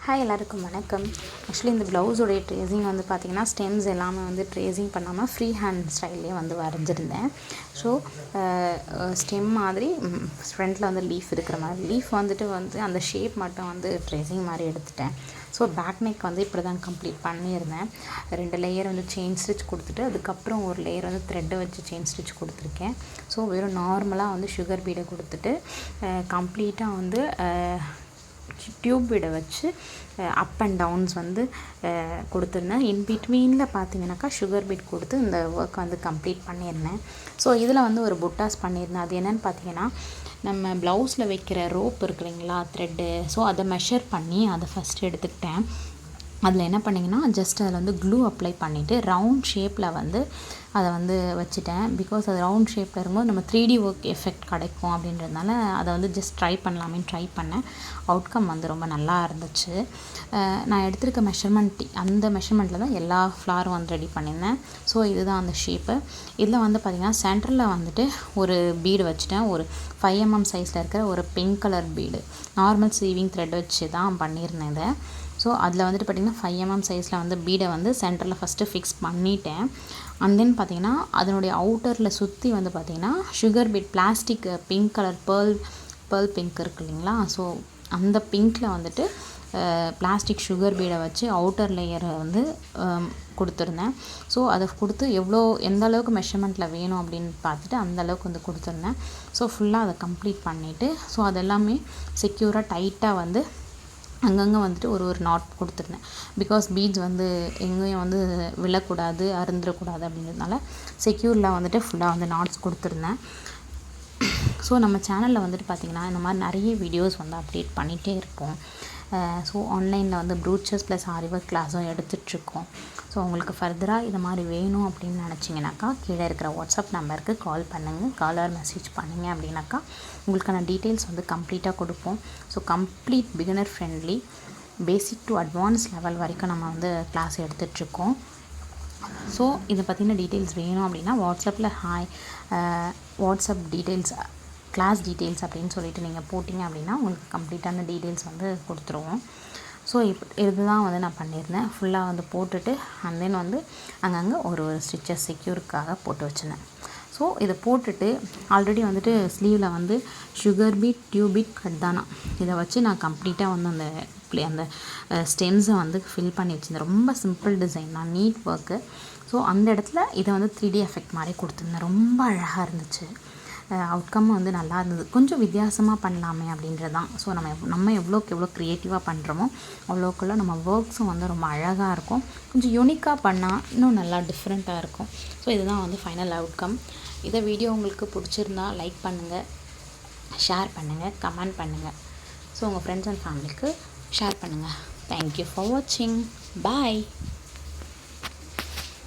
Hi எல்லாருக்கும் வணக்கம். Actually இந்த ப்ளவுஸோடைய ட்ரேசிங் வந்து பார்த்திங்கன்னா ஸ்டெம்ஸ் எல்லாமே வந்து ட்ரேசிங் பண்ணாமல் ஃப்ரீ ஹேண்ட் ஸ்டைல்லே வந்து வரைஞ்சிருந்தேன். ஸோ ஸ்டெம் மாதிரி ஃப்ரண்ட்டில் வந்து லீஃப் இருக்கிற மாதிரி லீஃப் வந்துட்டு அந்த ஷேப் மட்டும் வந்து ட்ரேசிங் மாதிரி எடுத்துட்டேன். ஸோ பேக் நெக் வந்து இப்படி தான் கம்ப்ளீட் பண்ணியிருந்தேன். 2 லேயர் வந்து செயின் ஸ்டிச் கொடுத்துட்டு அதுக்கப்புறம் ஒரு லேயர் வந்து த்ரெட்டை வச்சு செயின் ஸ்டிச் கொடுத்துருக்கேன். ஸோ வெறும் நார்மலாக வந்து சுகர் பீடை கொடுத்துட்டு கம்ப்ளீட்டாக வந்து டியூப் பீடை வச்சு அப் அண்ட் டவுன்ஸ் வந்து கொடுத்துருந்தேன். இன் பிட்வீனில் பார்த்தீங்கன்னாக்கா சுகர் பீட் கொடுத்து இந்த ஒர்க் வந்து கம்ப்ளீட் பண்ணியிருந்தேன். ஸோ இதில் வந்து ஒரு புட்டாஸ் பண்ணியிருந்தேன். அது என்னென்னு பார்த்தீங்கன்னா நம்ம ப்ளவுஸில் வைக்கிற ரோப் இருக்கு இல்லைங்களா, த்ரெட்டு. ஸோ அதை மெஷர் பண்ணி அதை ஃபஸ்ட்டு எடுத்துக்கிட்டேன். அதில் என்ன பண்ணிங்கன்னா ஜஸ்ட் அதில் வந்து க்ளூ அப்ளை பண்ணிவிட்டு ரவுண்ட் ஷேப்பில் வந்து அதை வந்து வச்சுட்டேன். பிகாஸ் அது ரவுண்ட் ஷேப்பில் இருக்கும்போது நம்ம 3D ஒர்க் எஃபெக்ட் கிடைக்கும் அப்படின்றதுனால அதை வந்து ஜஸ்ட் ட்ரை பண்ணலாமேன்னு ட்ரை பண்ணேன். அவுட்கம் வந்து ரொம்ப நல்லா இருந்துச்சு. நான் எடுத்திருக்க அந்த மெஷர்மெண்ட்டில் தான் எல்லா ஃப்ளாரும் வந்து ரெடி பண்ணியிருந்தேன். ஸோ இதுதான் அந்த ஷேப்பு. இதில் வந்து பார்த்திங்கன்னா சென்டரில் வந்துட்டு ஒரு பீடு வச்சுட்டேன். ஒரு 5 mm சைஸில் இருக்கிற ஒரு pink colour bead normal சீவிங் thread வச்சு தான் பண்ணியிருந்தேன் இதை. ஸோ அதில் வந்துட்டு பார்த்திங்கன்னா 5 mm சைஸில் வந்து பீடை வந்து சென்டரில் ஃபஸ்ட்டு ஃபிக்ஸ் பண்ணிட்டேன். அண்ட் தென் பார்த்திங்கன்னா அதனுடைய அவுட்டரில் சுற்றி வந்து பார்த்திங்கன்னா sugar beat plastic pink colour pearl pink இருக்குது இல்லைங்களா. ஸோ அந்த பிங்க்கில் வந்துட்டு பிளாஸ்டிக் சுகர் பீடை வச்சு அவுட்டர் லேயரை வந்து கொடுத்துருந்தேன். ஸோ அதை கொடுத்து எந்த அளவுக்கு மெஷர்மெண்ட்டில் வேணும் அப்படின்னு பார்த்துட்டு அந்த அளவுக்கு வந்து கொடுத்துருந்தேன். ஸோ ஃபுல்லாக அதை கம்ப்ளீட் பண்ணிவிட்டு ஸோ அதெல்லாமே செக்யூராக டைட்டாக வந்து அங்கங்கே வந்துட்டு ஒரு நாட் கொடுத்துருந்தேன். பிகாஸ் பீட்ஸ் வந்து எங்கேயும் வந்து விழக்கூடாது, அருந்துடக்கூடாது அப்படின்றதுனால செக்யூரில் வந்துட்டு ஃபுல்லாக வந்து நாட்ஸ் கொடுத்துருந்தேன். ஸோ நம்ம சேனலில் வந்துட்டு பார்த்திங்கன்னா இந்த மாதிரி நிறைய வீடியோஸ் வந்து அப்டேட் பண்ணிகிட்டே இருப்போம். ஸோ ஆன்லைனில் வந்து ப்ரூச்சர்ஸ் ப்ளஸ் ஆரி ஒர்க் கிளாஸும் எடுத்துகிட்ருக்கோம். ஸோ உங்களுக்கு ஃபர்தராக இது மாதிரி வேணும் அப்படின்னு நினச்சிங்கனாக்கா கீழே இருக்கிற வாட்ஸ்அப் நம்பருக்கு கால் பண்ணுங்கள், கால் ஆர் மெசேஜ் பண்ணிங்க அப்படின்னாக்கா உங்களுக்கான டீட்டெயில்ஸ் வந்து கம்ப்ளீட்டாக கொடுப்போம். So complete beginner friendly basic to advance level வரைக்கும் நம்ம வந்து கிளாஸ் எடுத்துகிட்ருக்கோம். ஸோ இதை பற்றின டீட்டெயில்ஸ் வேணும் அப்படின்னா வாட்ஸ்அப்பில் வாட்ஸ்அப் டீட்டெயில்ஸ் கிளாஸ் டீட்டெயில்ஸ் அப்படின்னு சொல்லிட்டு நீங்கள் போட்டிங்க அப்படின்னா உங்களுக்கு கம்ப்ளீட்டான டீட்டெயில்ஸ் வந்து கொடுத்துருவோம். ஸோ இதுதான் வந்து நான் பண்ணியிருந்தேன். ஃபுல்லாக வந்து போட்டுட்டு அண்ட் தென் வந்து அங்கங்கே ஒரு ஸ்டிச்சஸ் செக்யூருக்காக போட்டு வச்சுருந்தேன். ஸோ இதை போட்டுட்டு ஆல்ரெடி வந்துட்டு ஸ்லீவில் வந்து சுகர் பீட் டியூப் பீட் கட்தானா இதை வச்சு நான் கம்ப்ளீட்டாக வந்து அந்த ஸ்டெம்ஸை வந்து ஃபில் பண்ணி வச்சுருந்தேன். ரொம்ப சிம்பிள் டிசைன் தான், நீட் ஒர்க்கு. ஸோ அந்த இடத்துல இதை வந்து 3D எஃபெக்ட் மாதிரி கொடுத்துருந்தேன். ரொம்ப அழகாக இருந்துச்சு. அவுட்கம் வந்து நல்லா இருந்தது. கொஞ்சம் வித்தியாசமாக பண்ணலாமே அப்படின்றது தான். ஸோ நம்ம எவ்வளோக்கு எவ்வளோ க்ரியேட்டிவாக பண்ணுறோமோ அவ்வளோக்குள்ள நம்ம ஒர்க்ஸும் வந்து ரொம்ப அழகாக இருக்கும். கொஞ்சம் யூனிக்காக பண்ணால் இன்னும் நல்லா டிஃப்ரெண்ட்டாக இருக்கும். ஸோ இதுதான் வந்து ஃபைனல் அவுட்கம். இதை வீடியோ உங்களுக்கு பிடிச்சிருந்தா லைக் பண்ணுங்கள், ஷேர் பண்ணுங்கள், கமெண்ட் பண்ணுங்கள். ஸோ உங்கள் ஃப்ரெண்ட்ஸ் அண்ட் ஃபேமிலிக்கு ஷேர் பண்ணுங்கள். தேங்க்யூ ஃபார் வாட்சிங். பாய்.